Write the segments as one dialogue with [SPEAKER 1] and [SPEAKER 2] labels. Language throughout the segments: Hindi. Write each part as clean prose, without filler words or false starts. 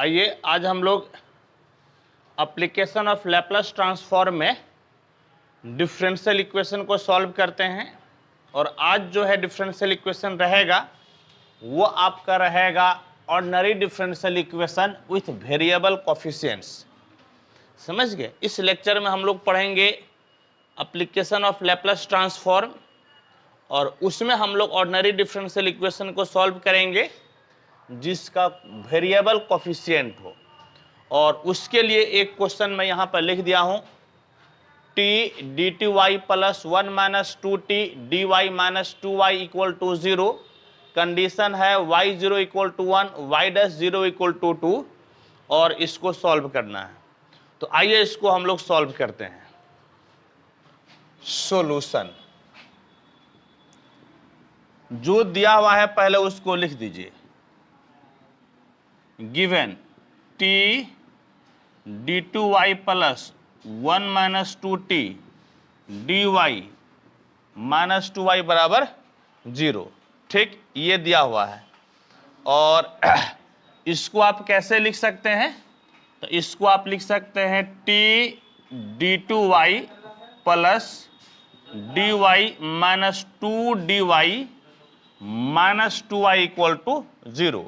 [SPEAKER 1] आइए आज हम लोग एप्लीकेशन ऑफ लैप्लास ट्रांसफॉर्म में डिफरेंशियल इक्वेशन को सॉल्व करते हैं। और आज जो है डिफरेंशियल इक्वेशन रहेगा वो आपका रहेगा ordinary differential equation with variable coefficients. समझ गए? इस लेक्चर में हम लोग पढ़ेंगे एप्लीकेशन ऑफ लैप्लास ट्रांसफॉर्म और उसमें हम लोग ऑर्डिनरी डिफरेंशियल इक्वेशन को सॉल्व करेंगे जिसका वेरिएबल कोफिशिएंट हो। और उसके लिए एक क्वेश्चन मैं यहाँ पर लिख दिया हूँ, T D T Y plus 1 minus 2t D Y minus 2y equal to 0। Condition है y0 equal to 1, y'0 equal to 2 और इसको सॉल्व करना है। तो आइए इसको हम लोग सॉल्व करते हैं। सॉल्यूशन जो दिया हुआ है पहले उसको लिख दीजिए। Given t d2y plus 1 minus 2t dy minus 2y बराबर 0। ठीक, ये दिया हुआ है। और इसको आप कैसे लिख सकते हैं? तो इसको आप लिख सकते हैं t d2y plus dy minus 2 dy minus 2y equal to 0।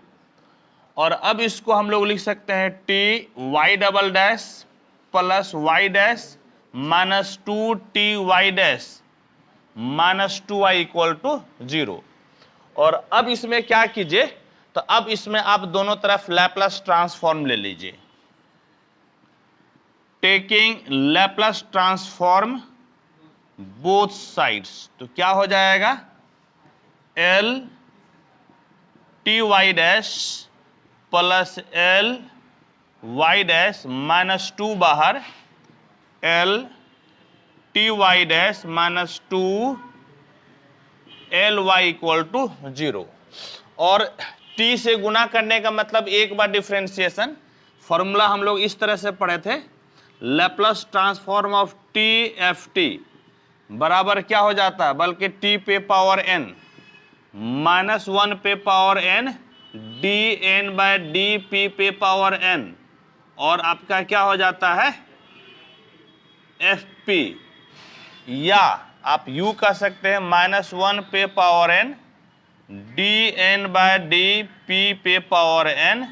[SPEAKER 1] और अब इसको हम लोग लिख सकते हैं T Y double dash plus Y dash minus 2t Y dash minus 2y equal to 0। और अब इसमें क्या कीजिए, तो अब इसमें आप दोनों तरफ लैप्लास ट्रांसफॉर्म ले लीजिए। Taking Laplace transform both sides, तो क्या हो जाएगा, L T Y dash plus L Y dash minus 2 बाहर, L T Y dash minus 2 L Y equal to 0। और t से गुना करने का मतलब एक बार डिफरेंशिएशन फॉर्मूला हम लोग इस तरह से पढ़े थे, Laplace transform of T F T बराबर क्या हो जाता है, बल्कि t पे पावर n माइनस 1 पे power n D N by D P पे पावर n, और आपका क्या हो जाता है एफ पी, या आप यू कह सकते हैं माइनस 1 पे power n D N by D P पे पावर n,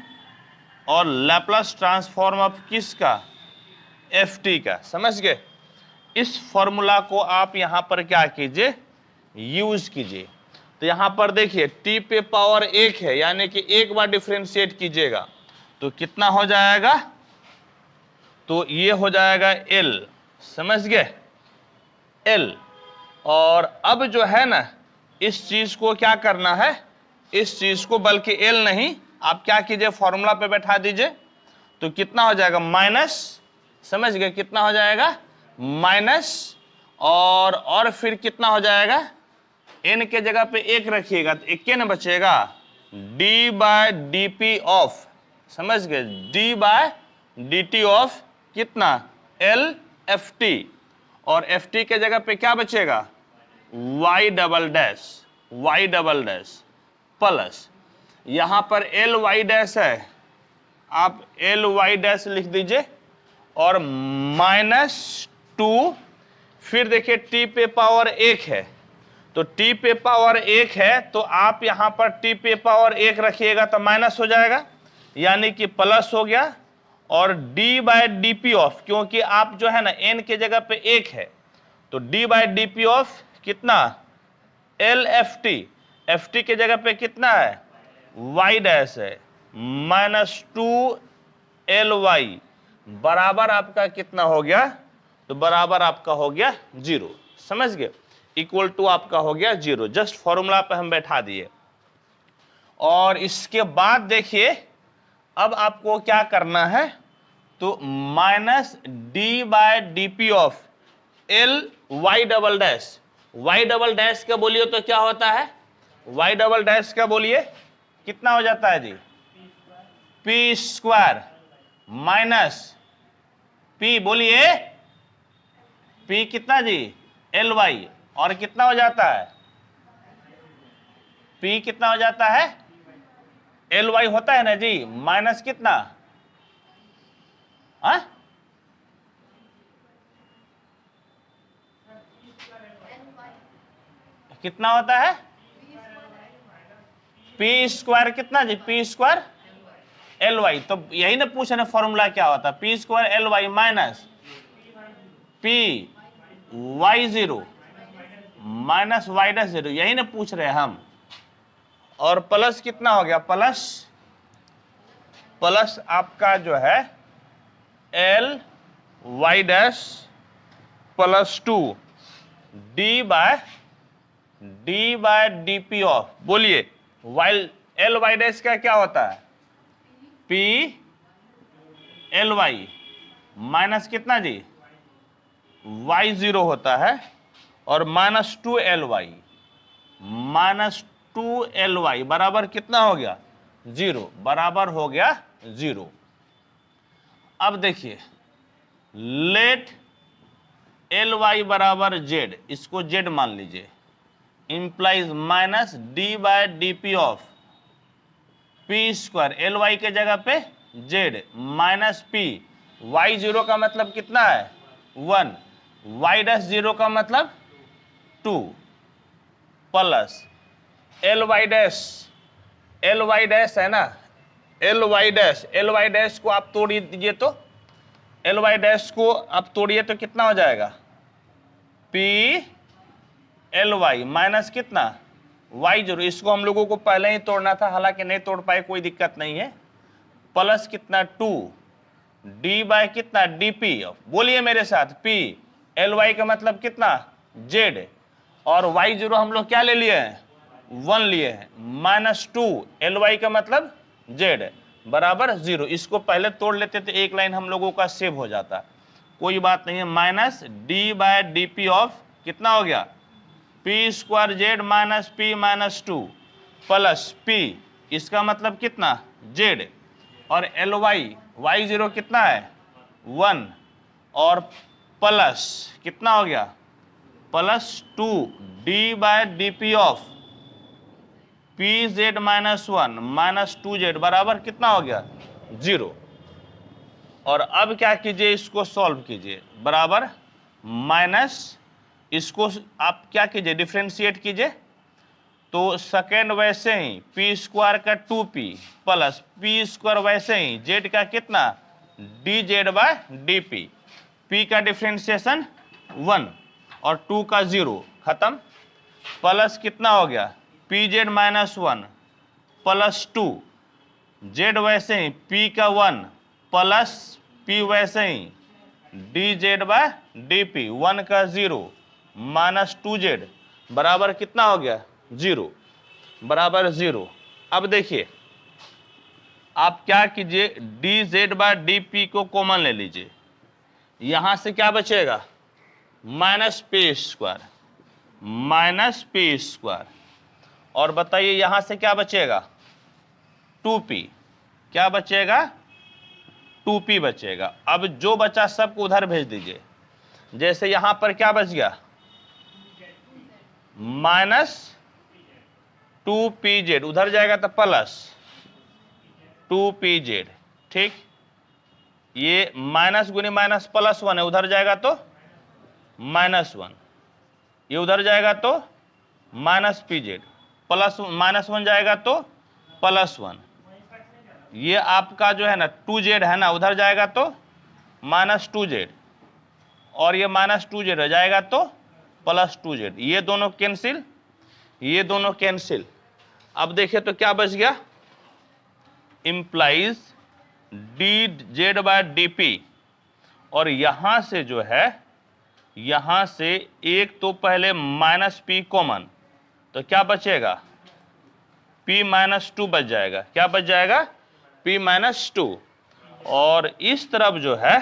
[SPEAKER 1] और लैप्लास ट्रांसफॉर्म ऑफ किसका, एफ टी का। समझ गए? इस फॉर्मूला को आप यहां पर क्या कीजिए, यूज कीजिए। तो यहां पर देखिए t पे पावर 1 है, यानी कि एक बार डिफरेंशिएट कीजिएगा तो कितना हो जाएगा, तो ये हो जाएगा l। समझ गए, l। और अब जो है ना, इस चीज को क्या करना है, इस चीज को बल्कि l नहीं, आप क्या कीजिए फॉर्मूला पे बैठा दीजिए। तो कितना हो जाएगा, माइनस, समझ गए, कितना हो जाएगा माइनस, और फिर कितना हो जाएगा, n के जगह पे 1 रखिएगा तो 1 न बचेगा, d by D P of, समझ गए, d by D T of कितना, l एफ टी, और एफ टी के जगह पे क्या बचेगा, y डबल डैश प्लस, यहां पर एल वाई डैश है, आप एल वाई डैश लिख दीजिए, और माइनस 2, फिर देखिए t पे पावर 1 है, तो t पे पावर 1 है तो आप यहां पर t पे पावर 1 रखिएगा तो माइनस हो जाएगा, यानी कि प्लस हो गया। और d by D P of, क्योंकि आप जो है ना n के जगह पे 1 है, तो d by D P of कितना, एल एफ टी के जगह पे कितना है, y डैश है, माइनस 2 एल वाई बराबर आपका कितना हो गया, तो बराबर आपका हो गया 0। समझ गए, इक्वल टू आपका हो गया 0। जस्ट फॉर्मूला पे हम बैठा दिए। और इसके बाद देखिए अब आपको क्या करना है, तो minus D by D P of L Y double dash का बोलिए तो क्या होता है, वाई डबल डैश का बोलिए कितना हो जाता है जी, पी स्क्वायर माइनस पी, बोलिए पी कितना जी, एल वाई, और कितना हो जाता है, P कितना हो जाता है, एल वाई होता है ना जी, माइनस कितना हाँ, कितना होता है पी स्क्वायर, कितना जी, पी स्क्वायर एल वाई। तो यही ना पूछ रहे फॉर्मूला क्या होता है, P square L Y minus P Y zero minus Y dash zero, यही ना पूछ रहे हम। और प्लस कितना हो गया, प्लस आपका जो है L Y dash plus 2 D by D P of, बोलिए वाइल एल वाई डैश का क्या होता है, पी एल वाई माइनस कितना जी, वाई जीरो होता है, और माइनस 2 एल वाई बराबर कितना हो गया, जीरो, बराबर हो गया जीरो। अब देखिए लेट एल वाई बराबर जेड, इसको जेड मान लीजिए, implies minus D by D P of P square L Y के जगह पे Z minus P, Y zero का मतलब कितना है 1, वाई डैश जीरो का मतलब 2, प्लस एल वाई डैश है ना, एल वाई डैश को आप तोड़ दीजिए, तो एल वाई डैश को आप तोड़िए तो कितना हो जाएगा, पी एल वाई माइनस कितना वाई जीरो, इसको हम लोगों को पहले ही तोड़ना था, हालांकि नहीं तोड़ पाए, कोई दिक्कत नहीं है, प्लस कितना 2 डी बाय कितना डी पी, बोलिए मेरे साथ, पी एल वाई का मतलब कितना जेड, और वाई जीरो हम लोग क्या ले लिए हैं 1 लिए हैं, माइनस 2 एल वाई का मतलब जेड बराबर जीरो। इसको पहले तोड़ लेते तो एक लाइन हम लोगों का सेव हो जाता, कोई बात नहीं है, minus D by D P of कितना हो गया P square Z minus P minus 2 plus P, इसका मतलब कितना जेड, और एल वाई जीरो कितना है 1, और प्लस कितना हो गया plus 2 D by D P of P Z minus 1 minus 2 Z बराबर कितना हो गया जीरो। और अब क्या कीजिए, इसको सॉल्व कीजिए, बराबर माइनस, इसको आप क्या कीजिए डिफ्रेंशिएट कीजिए, तो सेकेंड वैसे ही पी स्क्वायर का 2p प्लस पी स्क्वायर वैसे ही जेड का कितना D Z by D P, P का डिफ्रेंशिएशन 1 और 2 का 0 खत्म, प्लस कितना हो गया P Z minus 1 plus 2 Z वैसे ही पी का 1 प्लस पी वैसे ही D Z by D P, 1 का 0 माइनस 2 जेड बराबर कितना हो गया 0, बराबर 0। अब देखिए आप क्या कीजिए, D Z by D P को कॉमन ले लीजिए, यहां से क्या बचेगा माइनस पी स्क्वायर, और बताइए यहां से क्या बचेगा 2p, क्या बचेगा 2p बचेगा। अब जो बचा सबको उधर भेज दीजिए, जैसे यहां पर क्या बच गया माइनस 2pz, उधर जाएगा तो प्लस 2pz, ठीक, ये माइनस गुनी माइनस प्लस 1 है, उधर जाएगा तो माइनस 1, ये उधर जाएगा तो माइनस pz, प्लस माइनस 1 जाएगा तो प्लस 1, ये आपका जो है ना 2z है ना, उधर जाएगा तो माइनस 2z, और ये माइनस 2z रह जाएगा तो प्लस 2z, ये दोनों कैंसिल, ये दोनों कैंसिल। अब देखिए तो क्या बच गया, implies D Z by D P, और यहां से जो है यहां से एक तो पहले माइनस पी कॉमन, तो क्या बचेगा p माइनस 2 बच जाएगा, क्या बच जाएगा p माइनस 2, और इस तरफ जो है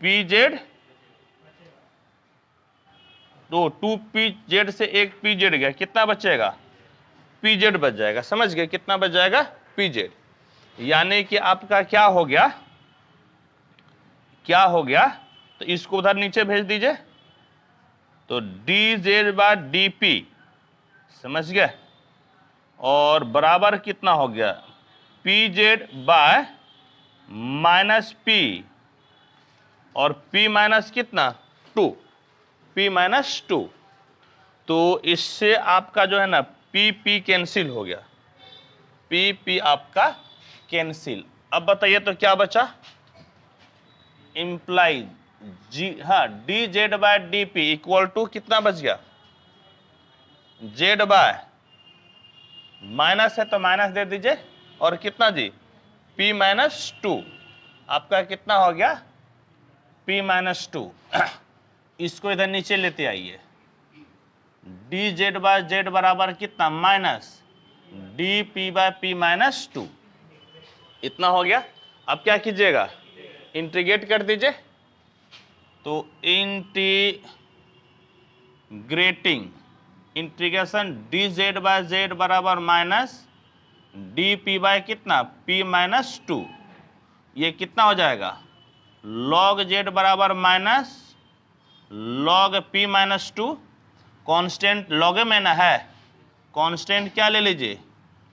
[SPEAKER 1] pz, तो 2pz से एक pz गया, कितना बचेगा pz बच जाएगा, समझ गए कितना बच जाएगा pz, यानी कि आपका क्या हो गया, तो इसको उधर नीचे भेज दीजिए, तो dz बाय dp, समझ गए, और बराबर कितना हो गया pz बाय माइनस पी और p माइनस कितना 2, p माइनस 2। तो इससे आपका जो है ना p कैंसिल हो गया, p आपका कैंसिल। अब बताइए तो क्या बचा, implies D Z by D P equal to कितना बच गया, जेड बाय माइनस है तो माइनस दे दीजिए, और कितना जी p माइनस 2, आपका कितना हो गया p माइनस 2। इसको इधर नीचे लेते आइए, डी जेड बाय जेड बराबर कितना minus D P by P minus 2, इतना हो गया। अब क्या कीजिएगा, इंटीग्रेट कर दीजिए, तो integration D Z by Z बराबर माइनस डी पी बाय कितना p माइनस 2, ये कितना हो जाएगा लॉग जेड बराबर minus log p minus 2, constant log में ना है, कांस्टेंट क्या ले लीजिए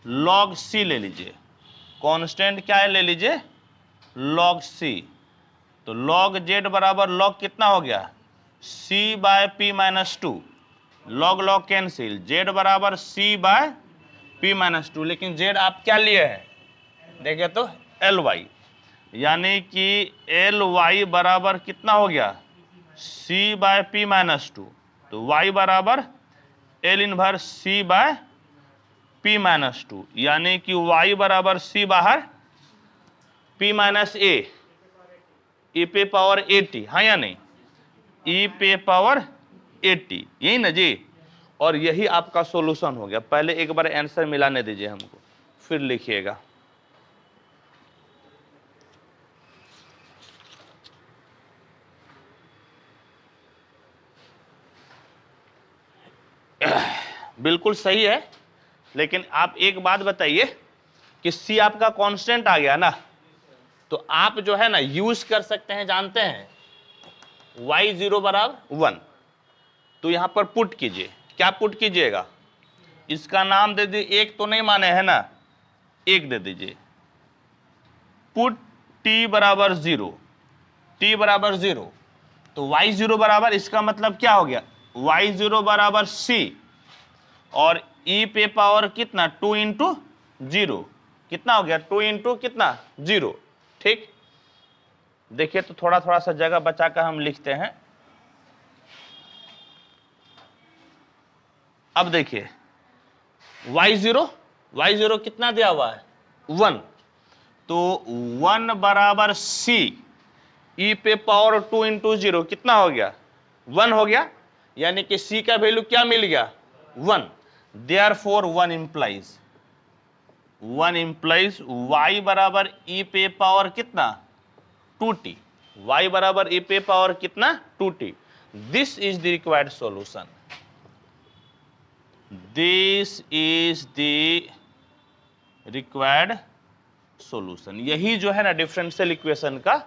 [SPEAKER 1] लॉग c ले लीजिए, कांस्टेंट क्या ले लीजिए लॉग c। तो लॉग जेड बराबर लॉग कितना हो गया c by p minus 2, log log cancel, Z बराबर c बाय p माइनस 2। लेकिन जेड आप क्या लिए हैं देखे तो ly, यानी कि ly बराबर कितना हो गया c बाय p माइनस 2, तो y बराबर L inverse c by p minus 2, यानी कि y बराबर c बाहर p माइनस a, e पे पावर 80, हाँ या नहीं, e पे पावर 80, यही ना जी। और यही आपका सॉल्यूशन हो गया। पहले एक बार आंसर मिलाने दीजिए हमको, फिर लिखिएगा। बिल्कुल सही है, लेकिन आप एक बात बताइए कि c आपका कांस्टेंट आ गया ना, तो आप जो है ना यूज कर सकते हैं, जानते हैं y0 बराबर 1, तो यहां पर पुट कीजिए। क्या पुट कीजिएगा, इसका नाम दे दीजिए, एक तो नहीं माने है ना, एक दे दीजिए, पुट t बराबर 0, t बराबर 0, तो y0 बराबर, इसका मतलब क्या हो गया y0 बराबर c और e पे पावर कितना 2 इंटू 0, कितना हो गया 2 इंटू कितना 0। ठीक, देखिए तो थोड़ा थोड़ा सा जगह बचाकर हम लिखते हैं। अब देखिए y0 कितना दिया हुआ है 1, तो 1 बराबर c e पे पावर 2 इंटू 0 कितना हो गया 1 हो गया, यानी कि c का वैल्यू क्या मिल गया 1। देयरफॉर 1 इंप्लाइज y बराबर e पे पावर कितना 2t, y बराबर e पे पावर कितना 2t। This is the required solution, this is the required solution, यही जो है ना डिफरेंशियल इक्वेशन का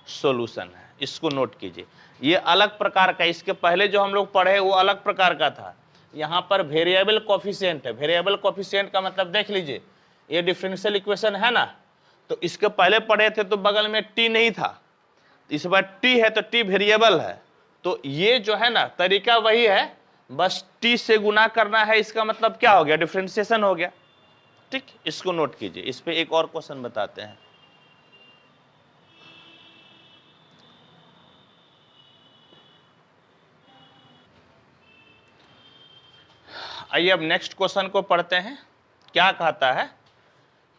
[SPEAKER 1] सॉल्यूशन है। इसको नोट कीजिए, ये अलग प्रकार का, इसके पहले जो हम लोग पढ़े वो अलग प्रकार का था। यहां पर वेरिएबल कोफिशिएंट है, वेरिएबल कोफिशिएंट का मतलब देख लीजिए, ये डिफरेंशियल इक्वेशन है ना, तो इसके पहले पढ़े थे तो बगल में t नहीं था, इस बार t है तो t वेरिएबल है, तो ये जो है ना तरीका वही है, बस t से गुना करना है, इसका मतलब क्या हो गया डिफरेंशिएशन हो गया। ठीक, इसको नोट कीजिए। इस पे एक और क्वेश्चन बताते हैं। आइए अब नेक्स्ट क्वेश्चन को पढ़ते हैं। क्या कहता है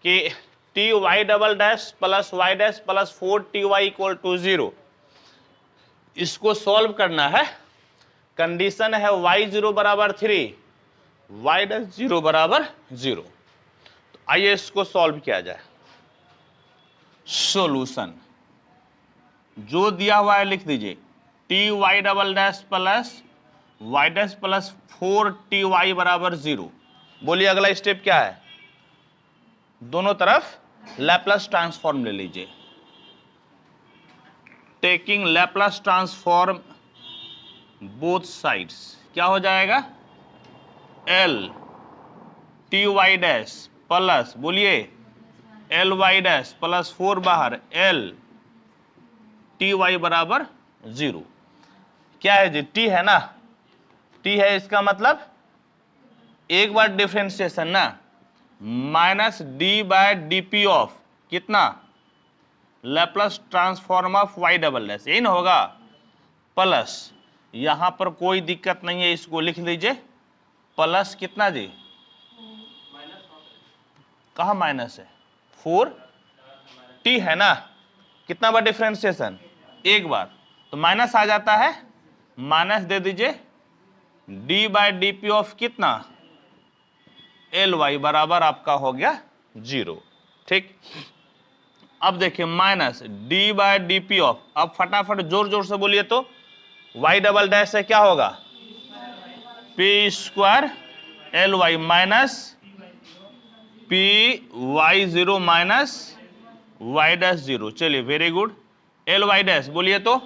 [SPEAKER 1] कि T Y double dash plus Y dash plus 4ty equal to 0, इसको सॉल्व करना है। कंडीशन है y0 बराबर 3, y डैश 0 बराबर 0। तो आइए इसको सॉल्व किया जाए। सॉल्यूशन जो दिया हुआ है लिख दीजिए, T Y double dash plus Y dash plus 4ty बराबर 0। बोलिए अगला स्टेप क्या है, दोनों तरफ लैप्लस ट्रांसफॉर्म ले लीजिए। Taking Laplace transform both sides, क्या हो जाएगा L ty डैश प्लस, बोलिए एल वाई डैश प्लस 4 बाहर एल टी वाई बराबर 0। क्या है जी? टी है ना, टी है, इसका मतलब एक बार डिफरेंशिएशन ना, minus D by D P of कितना, Laplace transform of Y double dash, यही ना होगा, प्लस यहां पर कोई दिक्कत नहीं है, इसको लिख लीजिए प्लस कितना जी, कहा माइनस है, 4 टी है ना, कितना बार डिफरेंशिएशन, एक बार, तो माइनस आ जाता है, माइनस दे दीजिए D by D P of कितना, एल वाई बराबर आपका हो गया 0। ठीक, अब देखिए minus D by D P of, अब फटाफट जोर जोर से बोलिए तो, वाई डबल डैश से क्या होगा, p square L Y minus P y 0 minus Y dash 0। चलिए very good, L Y dash बोलिए तो,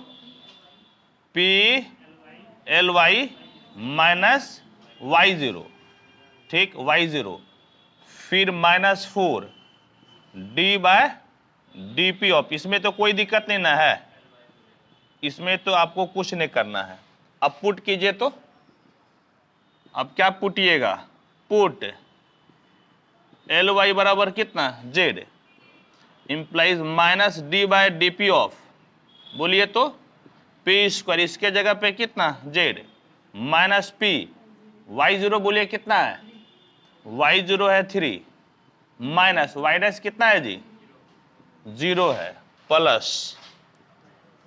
[SPEAKER 1] p L Y minus y 0, ठीक, वाई 0, फिर minus 4 d by D P of, इसमें तो कोई दिक्कत नहीं ना है, इसमें तो आपको कुछ नहीं करना है। अब पुट कीजिए तो, अब क्या पुटिएगा, पुट एल वाई बराबर कितना, z, implies minus D by D P of, बोलिए तो पी स्क्वायर, इसके जगह पे कितना, जेड, माइनस पी वाई 0, बोलिए कितना है, वाई 0 है 3, माइनस वाई डैश कितना है जी, 0 है, प्लस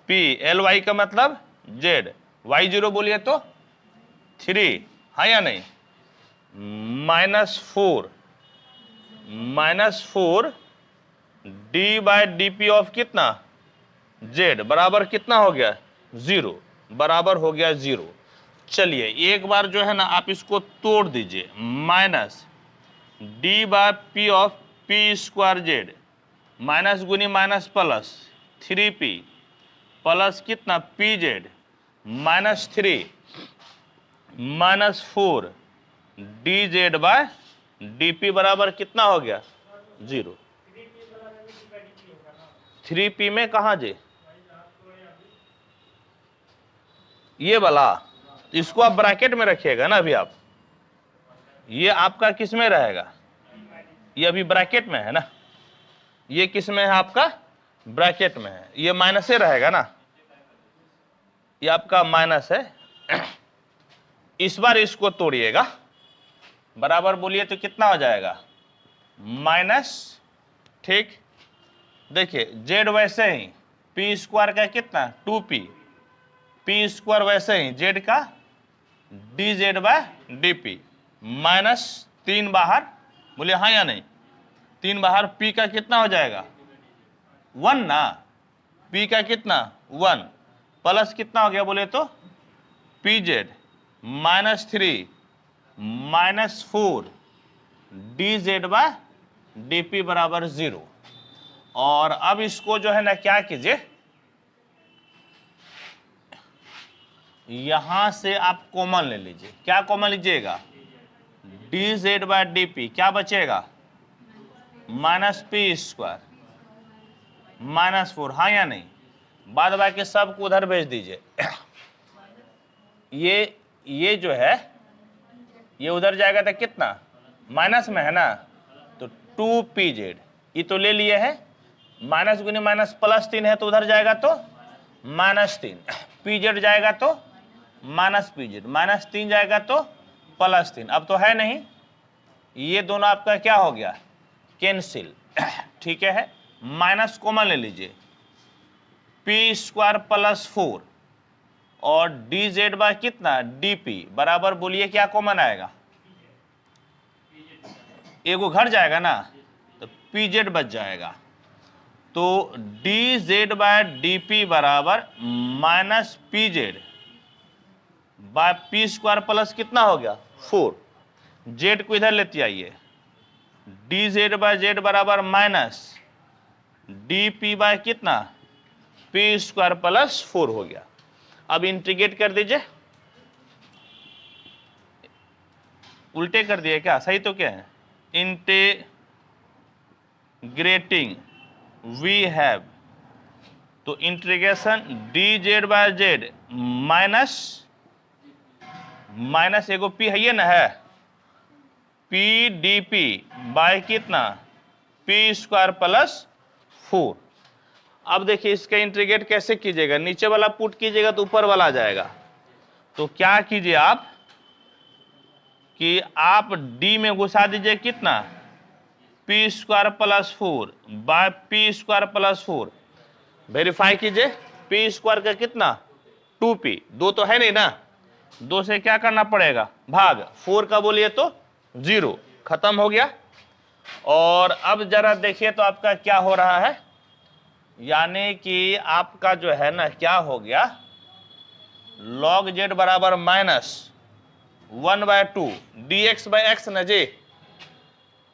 [SPEAKER 1] पी एल वाई का मतलब जेड, वाई 0 बोलिए तो 3, हाँ या नहीं, minus 4 d by D P of कितना, जेड बराबर कितना हो गया, 0, बराबर हो गया 0। चलिए एक बार जो है ना आप इसको तोड़ दीजिए, minus D by p of P square Z, minus गुनी माइनस प्लस 3p प्लस कितना p Z minus 3 minus 4 d Z by D P बराबर कितना हो गया, 0। 3p में कहा जे, ये वाला, इसको आप ब्रैकेट में रखिएगा ना अभी आप, ये आपका किस में रहेगा, ये अभी ब्रैकेट में है ना, ये किस में है आपका, ब्रैकेट में है, ये माइनस से रहेगा ना, ये आपका माइनस है। इस बार इसको तोड़िएगा, बराबर बोलिए तो कितना हो जाएगा, माइनस, ठीक, देखिए जेड वैसे ही पी स्क्वायर का कितना 2p, पी स्क्वायर वैसे ही जेड का d Z by D p, minus 3 बाहर, बोलिए हाँ या नहीं, 3 बाहर, पी का कितना हो जाएगा 1 ना, पी का कितना 1, प्लस कितना हो गया बोले तो p Z minus 3 minus 4 d Z by D P बराबर 0। और अब इसको जो है ना क्या कीजिए, यहां से आप कॉमन ले लीजिए, क्या कॉमन लीजिएगा, d Z by D p, क्या बचेगा माइनस पी स्क्वायर माइनस 4, हाँ या नहीं, बाद बाकी सबको उधर भेज दीजिए। ये जो है ये उधर जाएगा तो कितना, माइनस में है ना, तो 2pz, ये तो ले लिए है, माइनस गुनी माइनस प्लस 3 है तो उधर जाएगा तो माइनस 3, pz जाएगा तो माइनस pz, माइनस 3 जाएगा तो प्लस 3, अब तो है नहीं, ये दोनों आपका क्या हो गया, कैंसिल, ठीक है, माइनस कॉमन ले लीजिए, पी स्क्वायर प्लस 4 और डी जेड बाय कितना डी पी बराबर, बोलिए क्या कॉमन आएगा, एगो घर जाएगा ना, तो पी जेड बच जाएगा, तो D Z by D P बराबर minus P Z by P square plus कितना हो गया 4, जेड को इधर लेते आइए, डी जेड बाय जेड बराबर माइनस डी पी बाय कितना पी स्क्वायर प्लस 4 हो गया। अब इंटीग्रेट कर दीजिए, उल्टे कर दिए क्या, सही तो क्या है, ग्रेटिंग वी हैव, तो integration D Z by z minus एगो पी है ना, है पी डी पी बाय कितना पी स्क्वायर प्लस 4। अब देखिए इसका इंटीग्रेट कैसे कीजिएगा, नीचे वाला पुट कीजिएगा तो ऊपर वाला आ जाएगा। तो क्या कीजिए आप कि आप d में घुसा दीजिए कितना P square plus 4 by P square plus 4, verify कीजिए पी स्क्वायर का कितना 2p, 2 तो है नहीं ना, 2 से क्या करना पड़ेगा भाग, 4 का बोलिए तो 0, खत्म हो गया। और अब जरा देखिए तो आपका क्या हो रहा है, यानी कि आपका जो है ना क्या हो गया, log z बराबर -1/2 dx बाय एक्स ना जी,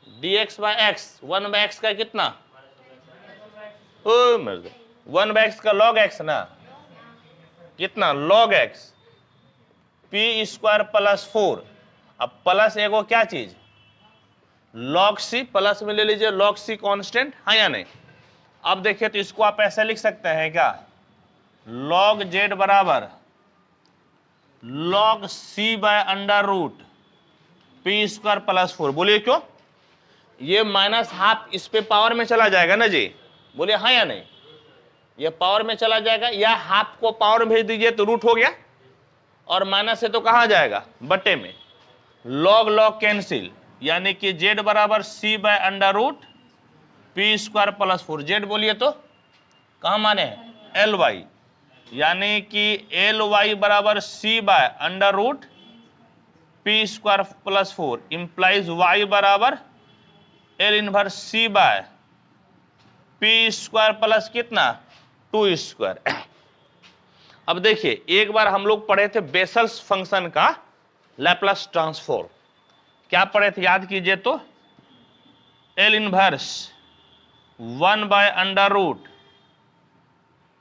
[SPEAKER 1] dx बाय एक्स, 1/x का कितना 1/x का log x ना, कितना log x p square plus 4। अब प्लस एगो क्या चीज log c, प्लस में ले लीजिए log c कांस्टेंट, हाँ या नहीं। अब देखिए तो इसको आप ऐसे लिख सकते हैं क्या, log z बराबर log c by under root P square plus 4। बोलिए क्यों, ये माइनस हाफ इस पे पावर में चला जाएगा ना जी, बोलिए हाँ या नहीं, ये पावर में चला जाएगा, या हाफ को पावर भेज दीजिए तो रूट हो गया, और माइनस से तो कहाँ जाएगा बटे में, log log कैंसिल, यानी कि z बराबर c by under root P square plus 4। z बोलिए तो कहाँ माने एल वाई, यानी कि एल वाई बराबर c by under root P square plus 4 implies y बराबर L inverse c by P square plus कितना 2 स्क्वायर। अब देखिए एक बार हम लोग पढ़े थे बेसल्स फंक्शन का लैप्लस ट्रांसफॉर्म, क्या पढ़े थे याद कीजिए तो, L inverse 1 by under root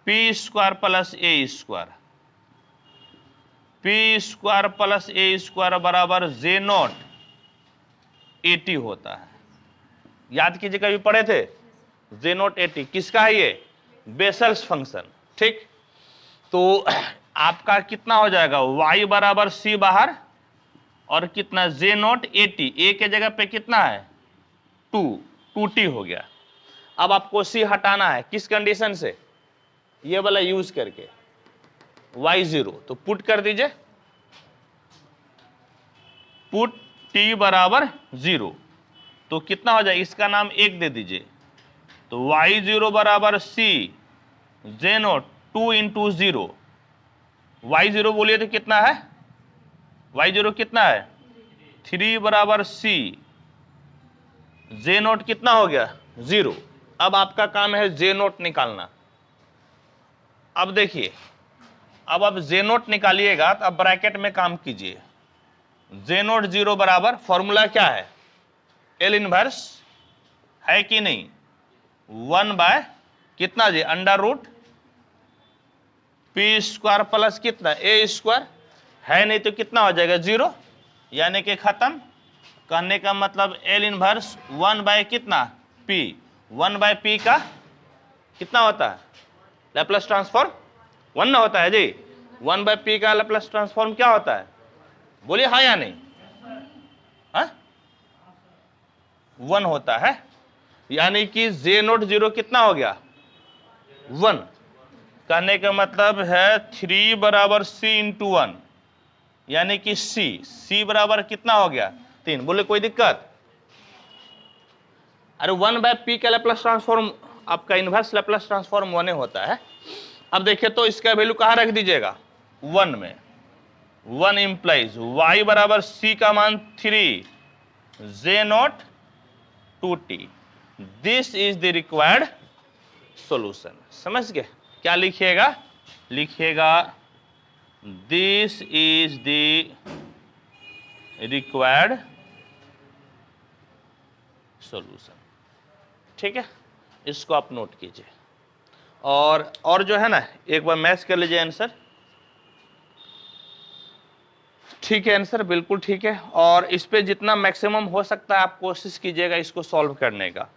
[SPEAKER 1] P square plus a square, p square plus a square बराबर जे नॉट 80 होता है। याद कीजिए कभी पढ़े थे जे नॉट 80 किसका है, ये बेसल्स फंक्शन, ठीक। तो आपका कितना हो जाएगा y बराबर c बाहर और कितना जे नॉट 80, a के जगह पे कितना है 2t हो गया। अब आपको c हटाना है किस कंडीशन से, ये वाला यूज करके y0, तो पुट कर दीजिए, पुट t बराबर 0, तो कितना हो जाए, इसका नाम 1 दे दीजिए, तो y0 बराबर c J not 2 into 0, y0 बोलिए तो कितना है, y0 कितना है 3 बराबर c जे नॉट कितना हो गया 0। अब आपका काम है जे नॉट निकालना। अब देखिए अब आप जे नॉट निकालिएगा तो अब ब्रैकेट में काम कीजिए, जे नॉट 0 बराबर फॉर्मूला क्या है एल इनवर्स है कि नहीं 1 बाय कितना जी under root P square plus कितना ए स्क्वायर, है नहीं तो कितना हो जाएगा 0, यानी कि खत्म। कहने का मतलब एल इनवर्स 1 बाय कितना पी, 1 बाय पी का कितना होता है लैप्लस ट्रांसफॉर्म 1 ना होता है जी, 1 बाय पी का लैप्लस ट्रांसफॉर्म क्या होता है, बोलिए हाँ या नहीं, हाँ 1 होता है, यानी कि जे नॉट 0 कितना हो गया 1। कहने का मतलब है 3 बराबर c इंटू 1, यानी कि c बराबर कितना हो गया 3। बोले कोई दिक्कत, अरे 1 बाय पी का लैप्लस ट्रांसफॉर्म आपका इनवर्स लैप्लस ट्रांसफॉर्म 1 होता है। अब देखिए तो इसका वैल्यू कहाँ रख दीजिएगा 1 में, 1 इंप्लाइज y बराबर c का मान 3 J not 2t, this is the required solution. समझ गए, क्या लिखिएगा, लिखिएगा this is the required solution, ठीक है, इसको आप नोट कीजिए। और जो है ना एक बार मैच कर लीजिए आंसर, ठीक है आंसर बिल्कुल ठीक है, और इस पे जितना मैक्सिमम हो सकता है आप कोशिश कीजिएगा इसको सॉल्व करने का।